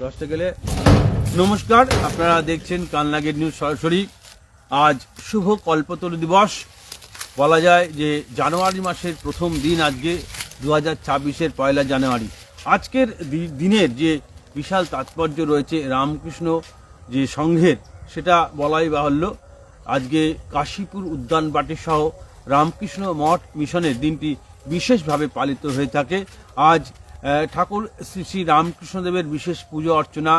দশটা গেলে নমস্কার, আপনারা দেখছেন কালনাগের নিউজ সরাসরি। আজ শুভ কল্পতরু দিবস। বলা যায় যে জানুয়ারি মাসের প্রথম দিন আজকে 2026-এর 1 জানুয়ারি। আজকের দিনের যে বিশাল তাৎপর্য রয়েছে রামকৃষ্ণ যে সংঘের, সেটা বলাই বাহুল্য। আজকে কাশীপুর উদ্যানবাটি সহ রামকৃষ্ণ মঠ মিশনের দিনটি বিশেষভাবে পালিত হয়ে থাকে। আজ ঠাকুর শ্রী শ্রী রামকৃষ্ণদেবের বিশেষ পুজো অর্চনা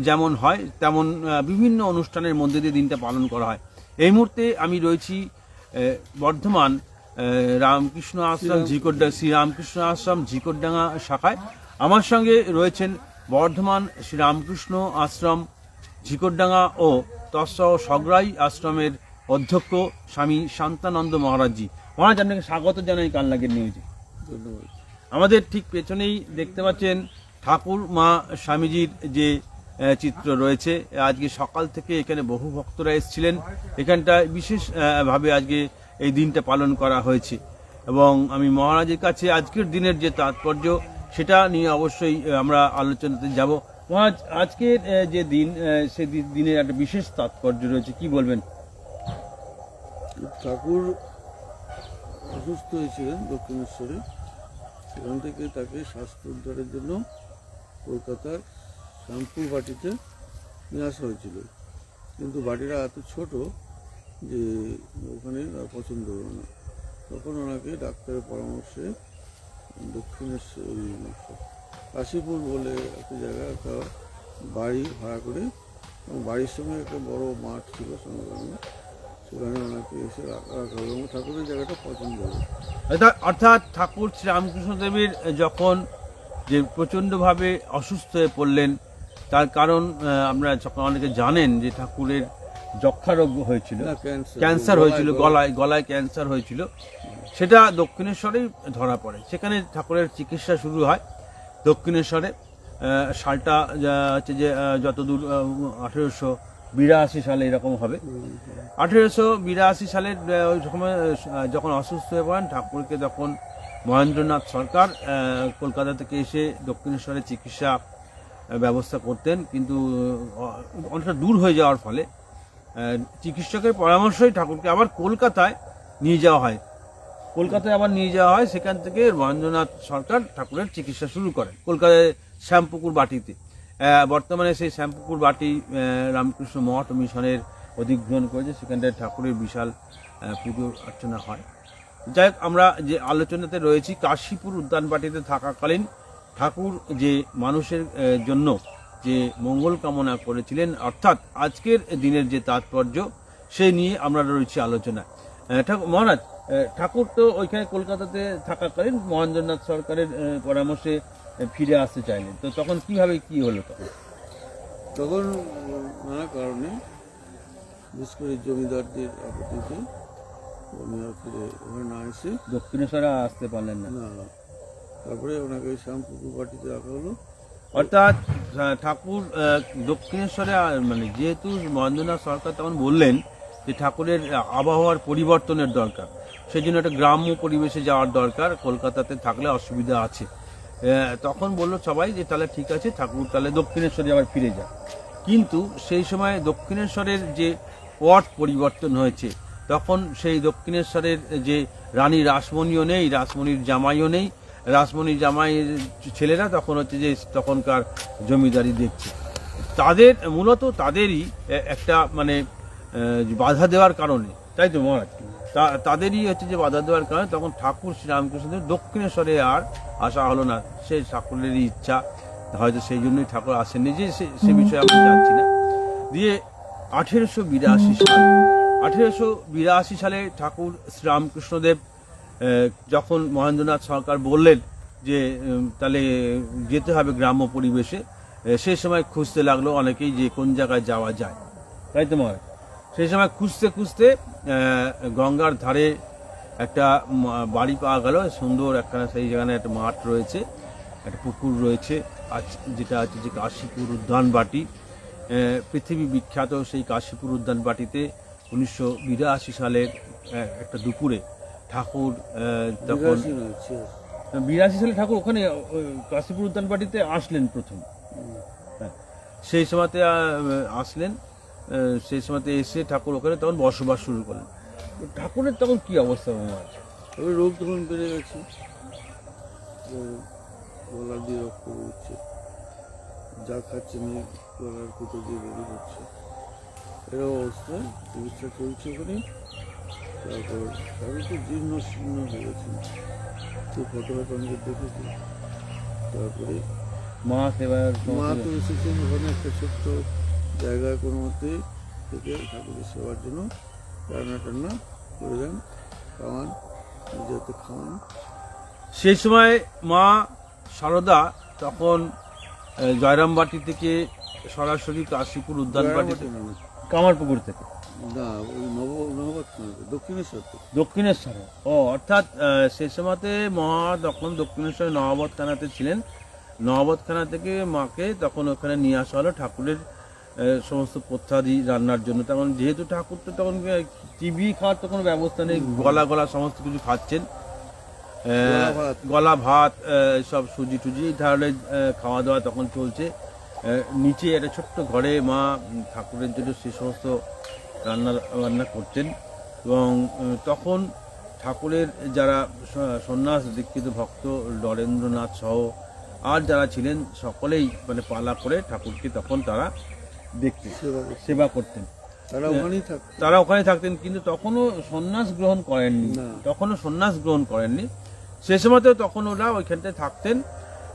যেমন হয়, তেমন বিভিন্ন অনুষ্ঠানের মধ্যে দিয়ে দিনটা পালন করা হয়। এই মুহূর্তে আমি রয়েছি বর্ধমান রামকৃষ্ণ আশ্রম শ্রী রামকৃষ্ণ আশ্রম ঝিকরডাঙ্গা শাখায়। আমার সঙ্গে রয়েছেন বর্ধমান শ্রী রামকৃষ্ণ আশ্রম ঝিকরডাঙ্গা ও তৎসহ সগরাই আশ্রমের অধ্যক্ষ স্বামী শান্তানন্দ মহারাজজি। মহারাজ, আপনাকে স্বাগত জানাই কালনাগের নিউজে। ধন্যবাদ। আমাদের ঠিক পেছনেই দেখতে পাচ্ছেন ঠাকুর মা স্বামীজির যে চিত্র রয়েছে। আজকে সকাল থেকে এখানে বহু ভক্তরা এসেছিলেন। এখানটায় বিশেষভাবে আজকে এই দিনটা পালন করা হয়েছে এবং আমি মহারাজের কাছে আজকের দিনের যে তাৎপর্য সেটা নিয়ে অবশ্যই আমরা আলোচনাতে যাব। মহারাজ, আজকের যে দিন, সেই দিনের একটা বিশেষ তাৎপর্য রয়েছে, কি বলবেন? ঠাকুর অসুস্থ হয়েছিলেন দক্ষিণেশ্বরে, সেখান থেকে তাকে স্বাস্থ্য উদ্ধারের জন্য কলকাতার শ্যামপুর বাটিতে নিয়ে আসা হয়েছিল, কিন্তু বাটিটা এত ছোট যে ওখানে আর পছন্দ হলো না। তখন ওনাকে ডাক্তারের পরামর্শে দক্ষিণেশ্বর কাশীপুর বলে একটা জায়গায় একটা বাড়ি ভাড়া করে, এবং বাড়ির সঙ্গে একটা বড় মাঠ ছিল সংলগ্ন, সেখানে ওনাকে এসে রাখা হলো এবং ঠাকুরের জায়গাটা পছন্দ হলো। অর্থাৎ ঠাকুর শ্রী রামকৃষ্ণদেবের যখন যে প্রচণ্ডভাবে অসুস্থ হয়ে পড়লেন, তার কারণ আমরা অনেকে জানেন যে ঠাকুরের যক্ষা রোগ হয়েছিল, ক্যান্সার হয়েছিল, গলায় ক্যান্সার হয়েছিল। সেটা দক্ষিণেশ্বরেই ধরা পড়ে। সেখানে ঠাকুরের চিকিৎসা শুরু হয় দক্ষিণেশ্বরে। সালটা হচ্ছে যে যতদূর 1882 সালে এরকম হবে। 1882 সালের ওই সময় যখন অসুস্থ হয়ে পড়েন ঠাকুরকে, তখন মহেন্দ্রনাথ সরকার কলকাতা থেকে এসে দক্ষিণেশ্বরে চিকিৎসা ব্যবস্থা করতেন, কিন্তু অনেকটা দূর হয়ে যাওয়ার ফলে চিকিৎসকের পরামর্শই ঠাকুরকে আবার কলকাতায় নিয়ে যাওয়া হয়। সেখান থেকে মহেন্দ্রনাথ সরকার ঠাকুরের চিকিৎসা শুরু করেন কলকাতায় শ্যামপুকুর বাটিতে। বর্তমানে সেই শ্যামপুকুর বাটি রামকৃষ্ণ মঠ মিশনের অধিগ্রহণ করেছে। সেখানটায় ঠাকুরের বিশাল পুজো অর্চনা হয়। যাই হোক, আমরা যে আলোচনাতে রয়েছি, কাশীপুর উদ্যানবাটিতে থাকাকালীন ঠাকুর যে মানুষের জন্য যে মঙ্গল কামনা করেছিলেন, অর্থাৎ আজকের দিনের যে তাৎপর্য, সে নিয়ে আমরা রয়েছি আলোচনা। মহারাজ, ঠাকুর তো ওইখানে কলকাতাতে থাকাকালীন মহেন্দ্রনাথ সরকারের পরামর্শে ফিরে আসতে চাইলেন, তো তখন কিভাবে কি হলো? তখন নানা কারণে, বিশেষ করে জমিদারদের আপত্তিতে উনি আর ফিরে ওখানে না এসে দক্ষিণেশ্বরে আসতে পারলেন না। তারপরে ওনাকে শ্যামপুকুর বাটিতে রাখা হলো। অর্থাৎ ঠাকুর দক্ষিণেশ্বরে, মানে যেহেতু মহেন্দ্রনাথ সরকার তখন বললেন যে ঠাকুরের আবহাওয়ার পরিবর্তনের দরকার, সেই জন্য একটা গ্রাম্য পরিবেশে যাওয়ার দরকার, কলকাতাতে থাকলে অসুবিধা আছে। তখন বললো সবাই যে তাহলে ঠিক আছে, ঠাকুর তাহলে দক্ষিণেশ্বরে আবার ফিরে যায়। কিন্তু সেই সময় দক্ষিণেশ্বরের যে পথ পরিবর্তন হয়েছে, তখন সেই দক্ষিণেশ্বরের যে রানী রাসমণিও নেই, রাসমণির জামাইও নেই। রাসমণির জামাইয়ের ছেলেরা তখন হচ্ছে যে তখনকার জমিদারি দেখছে। মূলত তাদেরই একটা মানে বাধা দেওয়ার কারণে, তাই তো মহারাজ, তাদেরই হচ্ছে যে বাধা দেওয়ার কারণে তখন ঠাকুর শ্রীরামকৃষ্ণদেব দক্ষিণেশ্বরে আর আসা হলো না। সে ঠাকুরেরই ইচ্ছা, হয়তো সেই জন্যই ঠাকুর আসেননি, যে সে বিষয়ে আমরা জানছি না। দিয়ে 1882 সালে ঠাকুর শ্রীরামকৃষ্ণদেব যখন মহেন্দ্রনাথ সরকার বললেন যে তাহলে যেতে হবে গ্রাম্য পরিবেশে, সেই সময় খুঁজতে লাগলো অনেকেই যে কোন জায়গায় যাওয়া যায়, তাই তো মহারাজ। সেই সময় খুঁজতে খুঁজতে গঙ্গার ধারে একটা বাড়ি পাওয়া গেল, সুন্দর একখানা, সেই যেখানে একটা মাঠ রয়েছে, একটা পুকুর রয়েছে, যেটা হচ্ছে যে কাশীপুর উদ্যানবাটি। পৃথিবী বিখ্যাত সেই কাশীপুর উদ্যানবাটিতে 1982 সালের একটা দুপুরে ঠাকুর, তখন 82 সালে ঠাকুর ওখানে কাশীপুর উদ্যানবাটিতে আসলেন প্রথম। সেই সময়তে আসলেন, সেই সময়তে এসে ঠাকুর ওখানে তখন বসবাস শুরু করলেন। তো ঠাকুরের তখন কি অবস্থা মহারাজ? তবে রোগ তখন বেড়ে গেছে, গলা দিয়ে রক্ত বেরোচ্ছে, যা খাচ্ছে মেয়ে গলার কোটো দিয়ে বেরিয়ে হচ্ছে, এরকম অবস্থায় চিকিৎসা চলছে ওখানে। তারপর তারপর তো জীর্ণ শীর্ণ হয়ে গেছে, সেই ফটোটা অনেকে দেখেছি। তারপরে মা সেবার মা তো এসেছেন ওখানে একটা ছোট্ট জায়গায় কোনো মতে থেকে ঠাকুরের সেবার জন্য রান্না টান্না করে দেন, খাওয়ান, নিজেতে খাওয়ান। সেই সময় মা সারদা তখন জয়রামবাটি থেকে সরাসরি কাশীপুর উদ্যানবাটিতে, কামারপুকুর থেকে না, ওই নববাদ দক্ষিণেশ্বর থেকে। দক্ষিণেশ্বরে, অর্থাৎ সেই সময়তে মা তখন দক্ষিণেশ্বরে নবাবত থানাতে ছিলেন। নবাবত থানা থেকে মাকে তখন ওখানে নিয়ে আসা হলো ঠাকুরের সমস্ত পথ্যাদি রান্নার জন্য। তখন যেহেতু ঠাকুর তো তখন টিভি খাওয়ার তো কোনো ব্যবস্থা নেই, গলা সমস্ত কিছু খাচ্ছেন, গলা ভাত, সব সুজি টুজি এই ধরনের খাওয়া দাওয়া তখন চলছে। নিচে একটা ছোট্ট ঘরে মা ঠাকুরের জন্য সে সমস্ত রান্না করতেন। এবং তখন ঠাকুরের যারা সন্ন্যাস দীক্ষিত ভক্ত নরেন্দ্রনাথ সহ আর যারা ছিলেন সকলেই মানে পালা করে ঠাকুরকে তখন তারা দেখতেন, সেবা করতেন। তারা ওখানেই থাকতেন, কিন্তু তখনও সন্ন্যাস গ্রহণ করেননি। সে সময়তেও তখন ওরা ওইখানটায় থাকতেন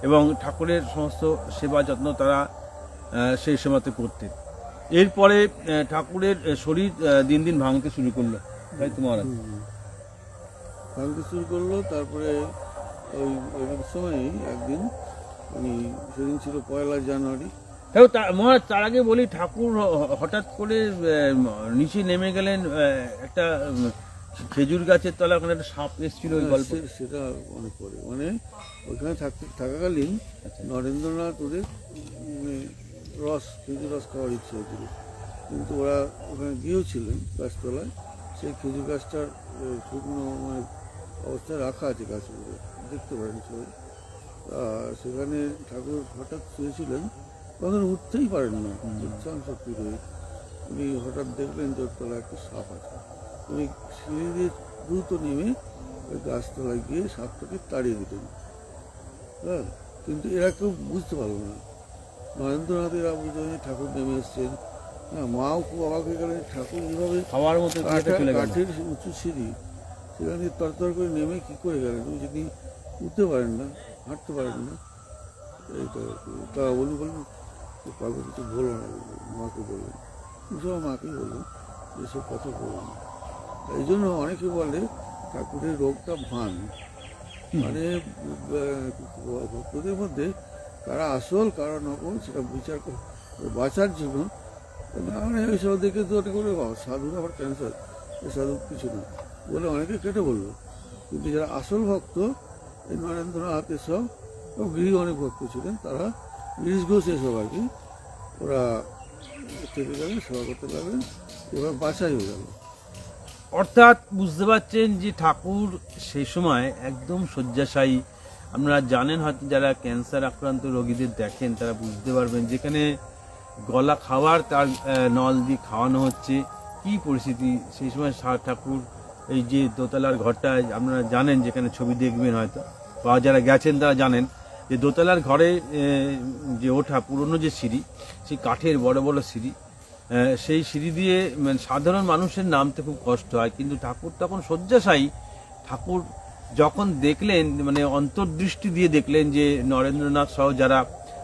এবং ঠাকুরের সমস্ত সেবা যত্ন তারা সেই সময়তে করতেন। এরপরে ঠাকুরের শরীর দিন দিন ভাঙতে শুরু করলো, তাই তো মহারাজ? ভাঙতে শুরু করলো। তারপরে ওই সময়ই একদিন, সেদিন ছিল 1 জানুয়ারি। মহারাজ, তার আগে বলি, ঠাকুর হঠাৎ করে নিচে নেমে গেলেন, একটা খেজুর গাছের তলা ওখানে একটা সাপ এসেছিল, ওই গল্প সেটা অনেক পরে, ওইখানে থাকাকালীন নরেন্দ্রনাথ ওদের খেজুর রস খাওয়ার ইচ্ছে হয়েছিল, কিন্তু ওরা ওখানে গিয়েছিলেন গাছতলায়। সেই খেজুর গাছটার শুকনো অবস্থায় রাখা আছে, গাছগুলো দেখতে পারেন সবাই। সেখানে ঠাকুর হঠাৎ শুয়েছিলেন, তখন উঠতেই পারেন না, উচ্ছ্বাস শক্তি রয়ে। উনি হঠাৎ দেখলেন যে ওর তলায় একটা সাপ আছে। উনি সিঁড়ি দিয়ে দ্রুত নেমে ওই গাছতলায় গিয়ে সাপটাকে তাড়িয়ে দিতেন। হ্যাঁ, কিন্তু এরা কেউ বুঝতে পারল না। নরেন্দ্রনাথেরা বুঝতে ঠাকুর নেমে এসছেন। হ্যাঁ, মাও খুব অবাক হয়ে গেলেন, ঠাকুর এইভাবে খাওয়ার মতো কাঠের উঁচু সিঁড়ি, সেখানে তরতর করে নেমে কী করে গেলেন? উনি যদি উঠতে পারেন না, হাঁটতে পারেন না, এইটা তা বললেন কাউকে কিছু বলো না, মাকে বললেন, সব মাকেই বললেন, এসব কথা বললেন। এই জন্য অনেকে বলে ঠাকুরের রোগটা ভান, ভক্তদের মধ্যে কারা আসল কারা নকল সেটা বিচার বাঁচার জন্য। এইসব দেখে তো ওটা করে সাধুর আবার ক্যান্সার, সাধু কিছু না বলে অনেকে কেটে বললো। কিন্তু যারা আসল ভক্ত, এই নরেন্দ্রনাথ এসব গৃহী অনেক ভক্ত ছিলেন, তারা গিরিশ ঘোষ এসব আর কি, ওরা থেকে গেলেন, সেবা করতে লাগলেন, এবার বাছাই হয়ে গেল। অর্থাৎ বুঝতে পারছেন যে ঠাকুর সেই সময় একদম শয্যাশায়ী। আপনারা জানেন হয়তো, যারা ক্যান্সার আক্রান্ত রোগীদের দেখেন তারা বুঝতে পারবেন, যেখানে গলা খাওয়ার তার নল দিয়ে খাওয়ানো হচ্ছে, কি পরিস্থিতি সেই সময়। ঠাকুর এই যে দোতলার ঘরটায় আপনারা জানেন, যেখানে ছবি দেখবেন হয়তো, বা যারা গেছেন তারা জানেন যে দোতলার ঘরে যে ওঠা পুরনো যে সিঁড়ি, সেই কাঠের বড় বড় সিঁড়ি, সেই সিঁড়ি দিয়ে সাধারণ মানুষের নামতে খুব কষ্ট হয়। কিন্তু ঠাকুর তখন শয্যাশায়ী। ঠাকুর যখন দেখলেন, অন্তর্দৃষ্টি দিয়ে দেখলেন যে নরেন্দ্রনাথ সহ যারা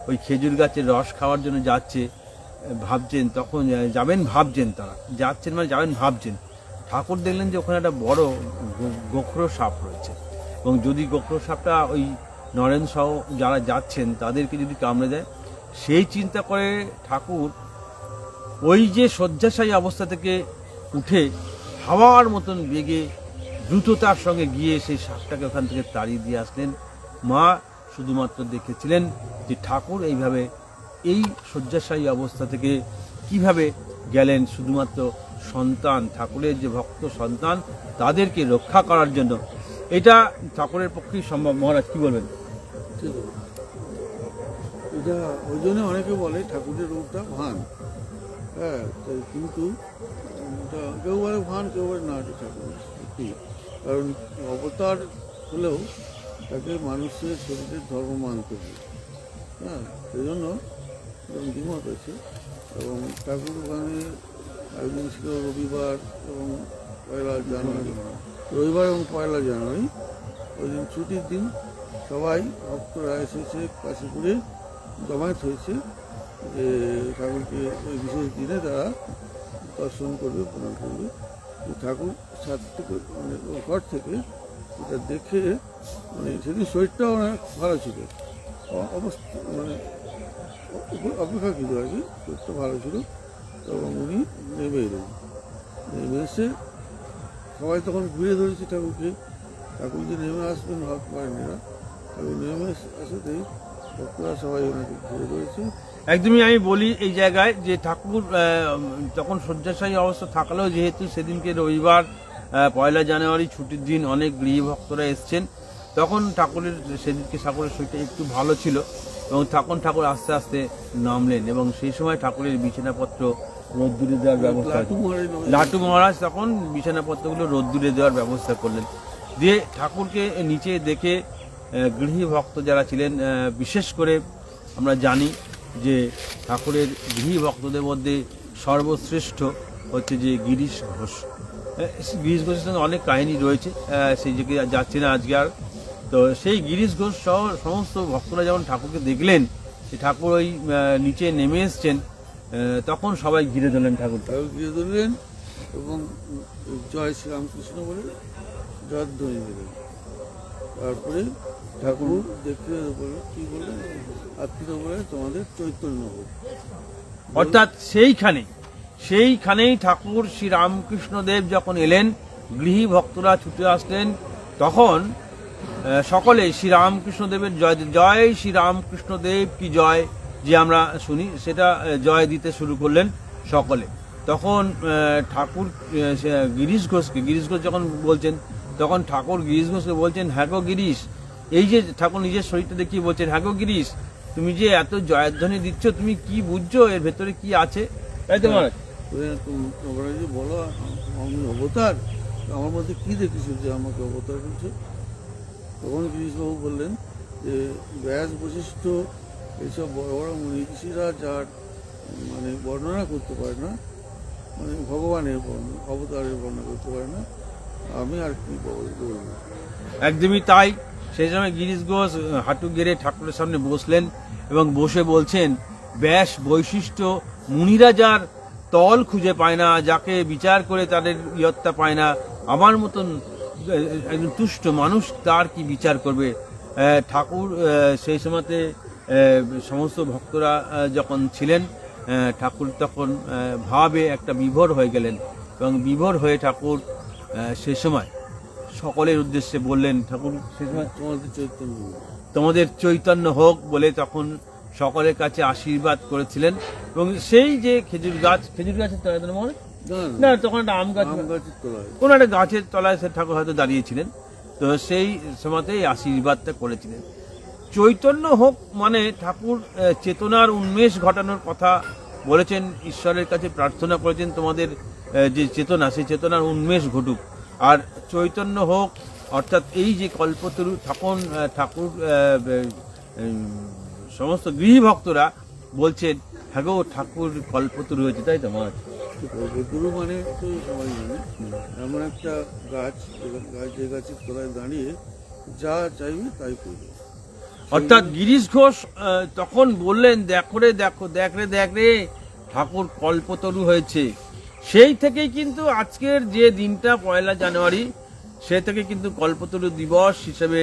ওই খেজুর গাছের রস খাওয়ার জন্য যাচ্ছে, ভাবছেন তখন ভাবছেন তারা যাচ্ছেন, ভাবছেন। ঠাকুর দেখলেন যে ওখানে একটা বড় গোখরো সাপ রয়েছে, এবং যদি গোখরো সাপটা ওই নরেন্দ্র সহ যারা যাচ্ছেন তাদেরকে যদি কামড়ে দেয়, সেই চিন্তা করে ঠাকুর ওই যে শয্যাশায়ী অবস্থা থেকে উঠে হাওয়ার মতন বেগে দ্রুততার সঙ্গে গিয়ে সেই সাপটাকে ওখান থেকে তাড়িয়ে দিয়ে আসলেন। মা শুধুমাত্র দেখেছিলেন যে ঠাকুর এইভাবে এই শয্যাশায়ী অবস্থা থেকে কিভাবে গেলেন, শুধুমাত্র সন্তান, ঠাকুরের যে ভক্ত সন্তান, তাদেরকে রক্ষা করার জন্য। এটা ঠাকুরের পক্ষেই সম্ভব। মহারাজ কি বলবেন? এটা ওই জন্য অনেকে বলে ঠাকুরের রূপটা ভান। হ্যাঁ, তাই কিন্তু এটা কেউ বলে ভান, কেউ বলে না, এটা ঠাকুর সত্যি। কারণ অবতার হলেও তাকে মানুষের শরীরের ধর্ম মানতে হবে। হ্যাঁ, সেই জন্য দ্বিমত আছে। এবং ঠাকুর ওখানে একদিন ছিল রবিবার এবং 1 জানুয়ারি, রবিবার এবং 1 জানুয়ারি, ওই দিন ছুটির দিন। সবাই ভক্তরা এসেছে কাশীপুরে, জমায়েত হয়েছে যে ঠাকুরকে ওই বিশেষ দিনে তারা দর্শন করবে, প্রণাম করবে। ঠাকুর ছাদ থেকে মানে ঘর থেকে এটা দেখে মানে সেদিন শরীরটাও অনেক ভালো ছিল, অবস্থা মানে অপেক্ষাকৃত আর কি, শরীরটা ভালো ছিল। এবং উনি নেমে এলেন, নেমে এসে সবাই তখন ঘুরে ধরেছে ঠাকুরকে। ঠাকুর যে নেমে আসবেন ভাবতে পারেনি এরা। ঠাকুর নেমে আসাতেই ভক্তরা সবাই ওনাকে ঘুরে ধরেছে। একদমই আমি বলি এই জায়গায় যে ঠাকুর তখন শয্যাশায়ী অবস্থা থাকলেও যেহেতু সেদিনকে রবিবার 1 জানুয়ারি ছুটির দিন, অনেক গৃহী ভক্তরা এসছেন, তখন ঠাকুরের সেদিনকে ঠাকুরের শরীরটা একটু ভালো ছিল এবং তখন ঠাকুর আস্তে আস্তে নামলেন এবং সেই সময় ঠাকুরের বিছানাপত্র রোদ্দুরে দেওয়ার ব্যবস্থা, লাটু মহারাজ তখন বিছানাপত্রগুলো রোদ্দুরে দেওয়ার ব্যবস্থা করলেন। দিয়ে ঠাকুরকে নিচে দেখে গৃহী ভক্ত যারা ছিলেন, বিশেষ করে আমরা জানি যে ঠাকুরের গৃহী ভক্তদের মধ্যে সর্বশ্রেষ্ঠ হচ্ছে যে গিরিশ ঘোষ। গিরিশ ঘোষের সঙ্গে অনেক কাহিনী রয়েছে, সেই জায়গায় যাচ্ছে না আজকে আর। তো সেই গিরিশ ঘোষ সহ সমস্ত ভক্তরা যখন ঠাকুরকে দেখলেন যে ঠাকুর ওই নিচে নেমে এসছেন, তখন সবাই ঘিরে ধরলেন ঠাকুরটা, ঘিরে ধরলেন এবং জয় শ্রীরামকৃষ্ণ বলে জয়ধ্বনি দিলেন। তারপরে ঠাকুর দেখতে বললেন, কি বললেন, আত্মীয় বলে তোমাদের চৈতন্য হোক। অর্থাৎ সেইখানেই ঠাকুর শ্রীরামকৃষ্ণদেব যখন এলেন, গৃহী ভক্তরা ছুটে আসলেন, তখন সকলে শ্রীরামকৃষ্ণদেবের জয় জয় শ্রীরামকৃষ্ণদেব কি জয় যে আমরা শুনি, সেটা জয় দিতে শুরু করলেন সকলে। তখন ঠাকুর গিরিশ ঘোষ যখন বলছেন, তখন ঠাকুর গিরিশ ঘোষকে বলছেন, হ্যাঁ গো গিরিশ, এই যে ঠাকুর নিজের শরীরটা দেখিয়ে বলছেন, হ্যাঁ গো গিরিশ, তুমি যে এত জয়ধ্বনি দিচ্ছ, তুমি কি বুঝছো, এর ভেতরে কি আছে? তাই তো মহারাজ, তোমরা যে বলো আমি অবতার, আমার মধ্যে কি দেখেছো যে আমাকে অবতার বলছো? তখন গিরিশবাবু বললেন যে ব্যাস বৈশিষ্ট্য এইসব বড় বড় মুনি ঋষিরা যার মানে বর্ণনা করতে পারে না, মানে ভগবানের অবতারের বর্ণনা করতে পারে না, আমি আর কি বলবো। একদমই তাই। সেই সময় গিরিশ ঘোষ হাঁটু গেড়ে ঠাকুরের সামনে বসলেন এবং বসে বলছেন, ব্যাস বৈশিষ্ট্য মুনিরা যার তল খুঁজে পায় না, যাকে বিচার করে তাদের ইয়ত্তা পায় না, আমার মতন একজন তুষ্ট মানুষ তার কি বিচার করবে। ঠাকুর সেই সময়তে সমস্ত ভক্তরা যখন ছিলেন, ঠাকুর তখন ভাবে একটা বিভোর হয়ে গেলেন এবং বিভোর হয়ে ঠাকুর সে সময় সকলের উদ্দেশ্যে বললেন, ঠাকুর সে সময় তোমাদের চৈতন্য হোক বলে তখন সকলের কাছে আশীর্বাদ করেছিলেন। এবং সেই যে খেজুর গাছের তলায় না, তখন একটা আম গাছ, কোন একটা গাছের তলায় সে ঠাকুর হয়তো দাঁড়িয়েছিলেন, তো সেই সময়তেই আশীর্বাদটা করেছিলেন। চৈতন্য হোক মানে ঠাকুর চেতনার উন্মেষ ঘটানোর কথা বলেছেন, ঈশ্বরের কাছে প্রার্থনা করেছেন তোমাদের যে চেতনা, সেই চেতনার উন্মেষ ঘটুক। আর চৈতন্য হোক অর্থাৎ এই যে কল্পতরু, তখন ঠাকুর সমস্ত গৃহী ভক্তরা বলছেন, হ্যাঁ গো ঠাকুর কল্পতরু হয়েছে, তাই তো মহারাজ? কল্পতরু মানে তো সবাই জানে, এমন একটা গাছ, যে গাছের তলায় দাঁড়িয়ে যা চাইবে তাই করবে। অর্থাৎ গিরিশ ঘোষ তখন বললেন, দেখো রে দেখো, দেখ রে ঠাকুর কল্পতরু হয়েছে। সেই থেকেই কিন্তু আজকের যে দিনটা 1 জানুয়ারি, সে থেকে কিন্তু কল্পতরু দিবস হিসেবে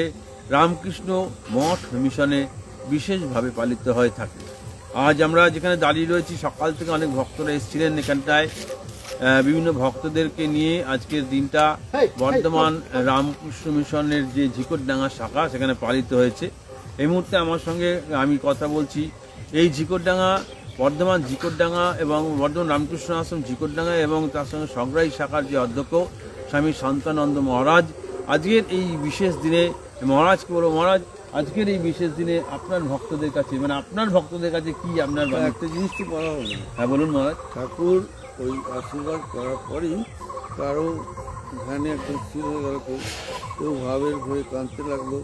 রামকৃষ্ণ মঠ মিশনে বিশেষভাবে পালিত হয়ে থাকে। আজ আমরা যেখানে দাঁড়িয়ে রয়েছি, সকাল থেকে অনেক ভক্তরা এসেছিলেন এখানটায়, বিভিন্ন ভক্তদেরকে নিয়ে আজকের দিনটা বর্ধমান রামকৃষ্ণ মিশনের যে ঝিকরডাঙ্গা শাখা, সেখানে পালিত হয়েছে। এই মুহূর্তে আমার সঙ্গে আমি কথা বলছি এই ঝিকরডাঙ্গা, বর্ধমান ঝিকরডাঙ্গা এবং বর্ধমান রামকৃষ্ণ আশ্রম ঝিকরডাঙ্গা এবং তার সঙ্গে সংগ্রাহী শাখার যে অধ্যক্ষ স্বামী শান্তানন্দ মহারাজ। আজকের এই বিশেষ দিনে মহারাজকে বলবো, মহারাজ আজকের এই বিশেষ দিনে আপনার ভক্তদের কাছে, মানে আপনার ভক্তদের কাছে কি আপনার বাণী? একটা জিনিস তো বলা হবে না, হ্যাঁ বলুন মহারাজ। ঠাকুর ওই আশীর্বাদ করার পরেই কারো ধ্যানে একদম স্থির হয়ে গেল, কেউ ভাবের ঘরে কাঁদতে লাগলো,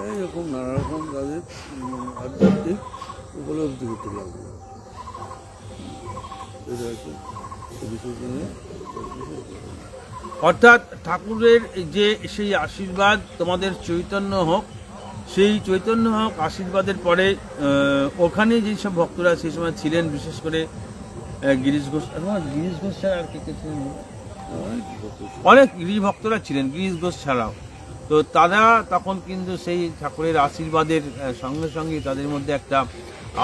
এইরকম নানা রকম তাদের আধ্যাত্মিক উপলব্ধি হতে লাগলো। এটা হচ্ছে বিশেষ দিনে অর্থাৎ ঠাকুরের যে সেই আশীর্বাদ তোমাদের চৈতন্য হোক, সেই চৈতন্য হোক আশীর্বাদের পরে ওখানে যেসব ভক্তরা সেই সময় ছিলেন, বিশেষ করে গিরিশ ঘোষ, গিরিশ ঘোষ ছাড়া আর কে কে ছিলেন? অনেক গিরি ভক্তরা ছিলেন গিরিশ ঘোষ ছাড়াও। তো তারা তখন কিন্তু সেই ঠাকুরের আশীর্বাদের সঙ্গে সঙ্গে তাদের মধ্যে একটা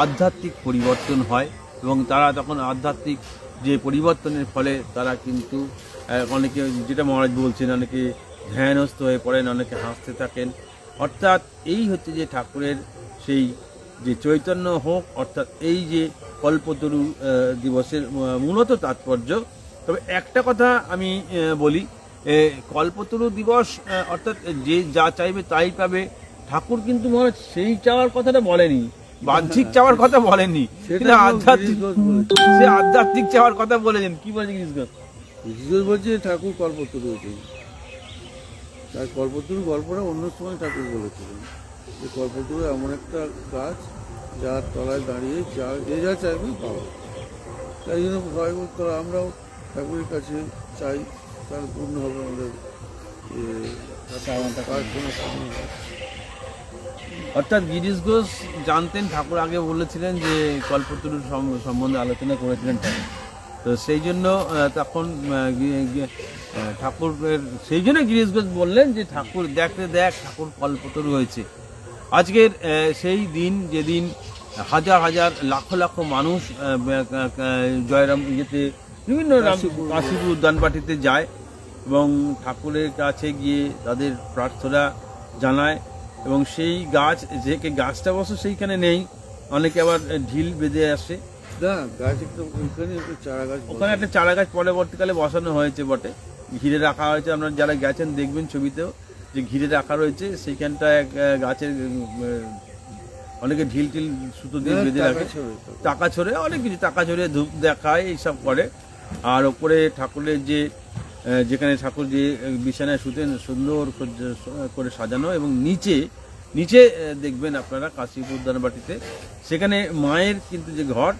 আধ্যাত্মিক পরিবর্তন হয়, এবং তারা তখন আধ্যাত্মিক যে পরিবর্তনের ফলে তারা কিন্তু অনেকে, যেটা মহারাজ বলছেন, অনেকে ধ্যানস্থ হয়ে পড়েন, অনেকে হাসতে থাকেন। অর্থাৎ এই হচ্ছে যে ঠাকুরের সেই যে চৈতন্য হোক, অর্থাৎ এই যে কল্পতরু দিবসের মূলত তাৎপর্য। তবে একটা কথা আমি বলি, কল্পতরু দিবস অর্থাৎ যে যা চাইবে তাই পাবে, ঠাকুর কিন্তু মহারাজ সেই চাওয়ার কথাটা বলেনি, বাহ্যিক চাওয়ার কথা বলেননি, কিন্তু আধ্যাত্মিক, সে আধ্যাত্মিক চাওয়ার কথা বলেছেন। কি বলেছেন গিরিশ ঘোষ? গিরিশ ঘোষ বলছে ঠাকুর কল্পতরু হয়েছে, তার কল্পতরু গল্পটা অন্য সময় ঠাকুর বলেছিলেন যে কল্পতরু এমন একটা গাছ যার তলায় দাঁড়িয়ে যে যা চাইবে পাওয়া। তাই জন্য সবাই বলতো আমরাও ঠাকুরের কাছে চাই, তার পূর্ণ হবে আমাদের অর্থাৎ গিরিশ ঘোষ জানতেন, ঠাকুর আগে বলেছিলেন যে কল্পতরুর সম্বন্ধে আলোচনা করেছিলেন ঠাকুর। তো সেই জন্য তখন ঠাকুরের সেই জন্য গিরিশ ঘোষ বললেন যে ঠাকুর দেখতে দেখ, ঠাকুর কল্পতরু হয়েছে। আজকের সেই দিন, যেদিন হাজার হাজার লাখো লাখো মানুষ জয়রাম ইয়েতে বিভিন্ন কাশীপুর উদ্যানবাটিতে যায় এবং ঠাকুরের কাছে গিয়ে তাদের প্রার্থনা জানায়। এবং সেই গাছ, যে গাছটা অবশ্য সেইখানে নেই, অনেকে আবার ঢিল বেঁধে আসে, না গাছ একটা ওখানে একটা চারা গাছ, ওখানে একটা চারা গাছ পরবর্তীকালে বসানো হয়েছে বটে, ঘিরে রাখা হয়েছে। আপনারা যারা গেছেন দেখবেন ছবিতেও যে ঘিরে রাখা রয়েছে, সেইখানটায় গাছের অনেকে ঢিল টিল সুতো দিয়ে বেঁধে রাখে, টাকা ছড়ে, অনেক কিছু টাকা ছড়ে, ধূপ দেখায়, এইসব করে। আর ওপরে ঠাকুরের যে যেখানে ঠাকুর যে বিছানায় শুতেন সুন্দর করে সাজানো, এবং নিচে নিচে দেখবেন আপনারা কাশীপুর উদ্যানবাটিতে, সেখানে মায়ের কিন্তু যে ঘর,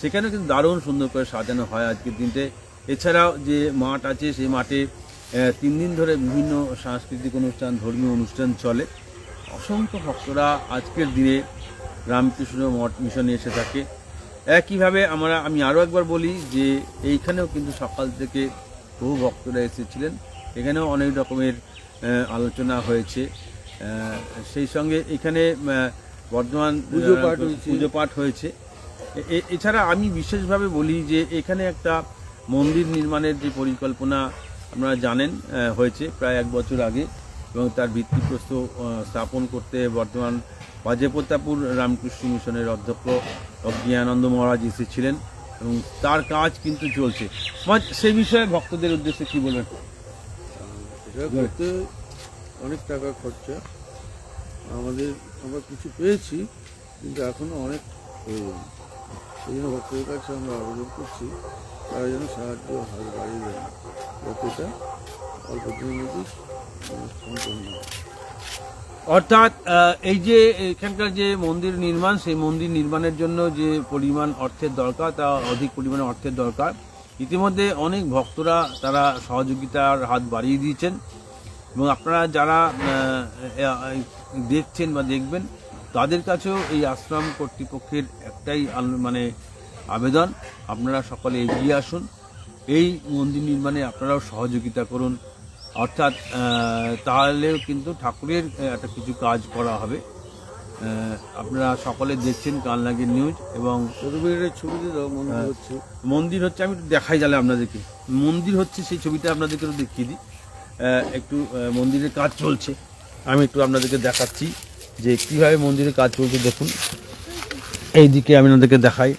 সেখানে কিন্তু দারুণ সুন্দর করে সাজানো হয় আজকের দিনটা। এছাড়াও যে মাঠ আছে, সেই মাঠে 3 দিন ধরে বিভিন্ন সাংস্কৃতিক অনুষ্ঠান, ধর্মীয় অনুষ্ঠান চলে। অসংখ্য ভক্তরা আজকের দিনে রামকৃষ্ণ মঠ মিশনে এসে থাকে। একইভাবে আমি আরও একবার বলি যে এইখানেও কিন্তু সকাল থেকে বহু ভক্তরা এসেছিলেন, এখানেও অনেক রকমের আলোচনা হয়েছে। সেই সঙ্গে এখানে বর্ধমান পুজো পাঠ হয়েছে। এছাড়া আমি বিশেষভাবে বলি যে এখানে একটা মন্দির নির্মাণের যে পরিকল্পনা আপনারা জানেন হয়েছে প্রায় 1 বছর আগে, এবং তার ভিত্তিপ্রস্তর স্থাপন করতে বর্ধমান বাজেপ্রতাপুর রামকৃষ্ণ মিশনের অধ্যক্ষ অজ্ঞানন্দ মহারাজ এসেছিলেন, এবং তার কাজ কিন্তু চলছে। সেই বিষয়ে ভক্তদের উদ্দেশ্যে কি বলবেন? এটা করতে অনেক টাকা খরচা, আমরা কিছু পেয়েছি, কিন্তু এখনো অনেক প্রয়োজন। সেই জন্য ভক্তদের কাছে আমরা আবেদন করছি, তারা যেন সাহায্য হাত বাড়িয়ে দেন, যাতে এটা অল্প দিনের মধ্যে সম্পন্ন হয়। অর্থাৎ এই যে এখানকার যে মন্দির নির্মাণ, সেই মন্দির নির্মাণের জন্য যে পরিমাণ অর্থের দরকার, তা অধিক পরিমাণে অর্থের দরকার। ইতিমধ্যে অনেক ভক্তরা তারা সহযোগিতার হাত বাড়িয়ে দিয়েছেন, এবং আপনারা যারা দেখছেন বা দেখবেন, তাদের কাছেও এই আশ্রম কর্তৃপক্ষের একটাই মানে আবেদন, আপনারা সকলে এগিয়ে আসুন, এই মন্দির নির্মাণে আপনারাও সহযোগিতা করুন। অর্থাৎ তাহলেও কিন্তু ঠাকুরের একটা কিছু কাজ করা হবে। আপনারা সকলে দেখছেন কালনাগির নিউজ, এবং ছবিতে মন্দির হচ্ছে, আমি একটু দেখাই গেলে আপনাদেরকে মন্দির হচ্ছে, সেই ছবিটা আপনাদেরকে দেখিয়ে দিই। একটু মন্দিরের কাজ চলছে, আমি একটু আপনাদেরকে দেখাচ্ছি যে কীভাবে মন্দিরের কাজ চলছে। দেখুন এইদিকে আমি আপনাদেরকে দেখাই,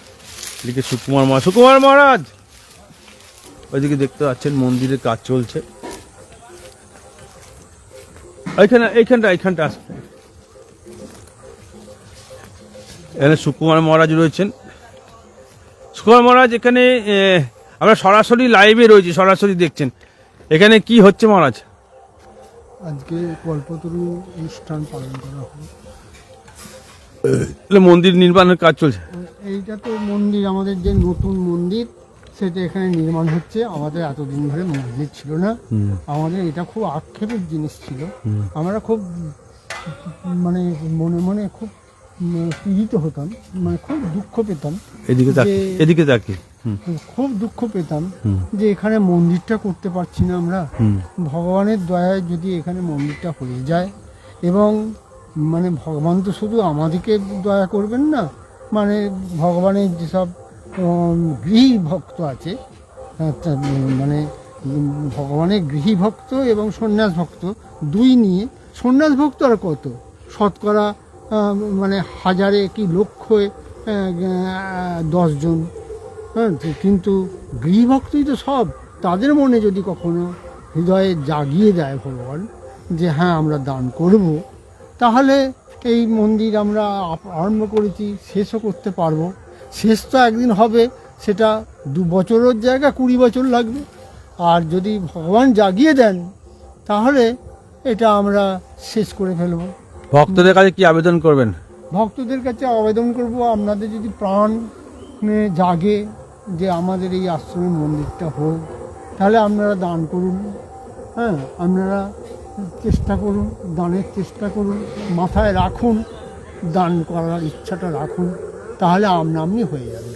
এদিকে সুকুমার মহারাজ, ওইদিকে দেখতে পাচ্ছেন মন্দিরের কাজ চলছে। এইখানটা আসবে, এখানে সুকুমার মহারাজ রয়েছেন। সুকুমার মহারাজ, এখানে আমরা সরাসরি লাইভে রয়েছি, সরাসরি দেখছেন, এখানে কি হচ্ছে মহারাজ? আজকে কল্পতরু অনুষ্ঠান পালন করা হবে। মন্দির নির্মাণের কাজ চলছে। এইটা তো মন্দির, আমাদের যে নতুন মন্দির সেটা এখানে নির্মাণ হচ্ছে। আমাদের এতদিন ধরে মন্দির ছিল না, আমাদের এটা খুব আক্ষেপের জিনিস ছিল। আমরা খুব মানে মনে মনে খুব পীড়িত হতাম, মানে খুব দুঃখ পেতাম, এদিকে তাকি খুব দুঃখ পেতাম যে এখানে মন্দিরটা করতে পারছি না আমরা। ভগবানের দয়ায় যদি এখানে মন্দিরটা হয়ে যায়, এবং মানে ভগবান তো শুধু আমাদেরকে দয়া করবেন না, মানে ভগবানের যেসব গৃহী ভক্ত আছে, মানে ভগবানের গৃহী ভক্ত এবং সন্ন্যাস ভক্ত দুই নিয়ে, সন্ন্যাস ভক্ত আর কত শতকরা মানে হাজারে কি লক্ষে 10 জন, হ্যাঁ, কিন্তু গৃহভক্তই তো সব। তাদের মনে যদি কখনো হৃদয়ে জাগিয়ে দেয় ভগবান যে হ্যাঁ আমরা দান করব, তাহলে এই মন্দির আমরা আরম্ভ করেছি, শেষও করতে পারবো। শেষ তো একদিন হবে, সেটা 2 বছরের জায়গা 20 বছর লাগবে। আর যদি ভগবান জাগিয়ে দেন তাহলে এটা আমরা শেষ করে ফেলবো। ভক্তদের কাছে কি আবেদন করবেন? ভক্তদের কাছে আবেদন করব, আপনাদের যদি প্রাণ জাগে যে আমাদের এই আশ্রমের মন্দিরটা হোক, তাহলে আপনারা দান করুন। হ্যাঁ, আপনারা চেষ্টা করুন, দানের চেষ্টা করুন, মাথায় রাখুন, দান করার ইচ্ছাটা রাখুন, তাহলে আপনি হয়ে যাবে।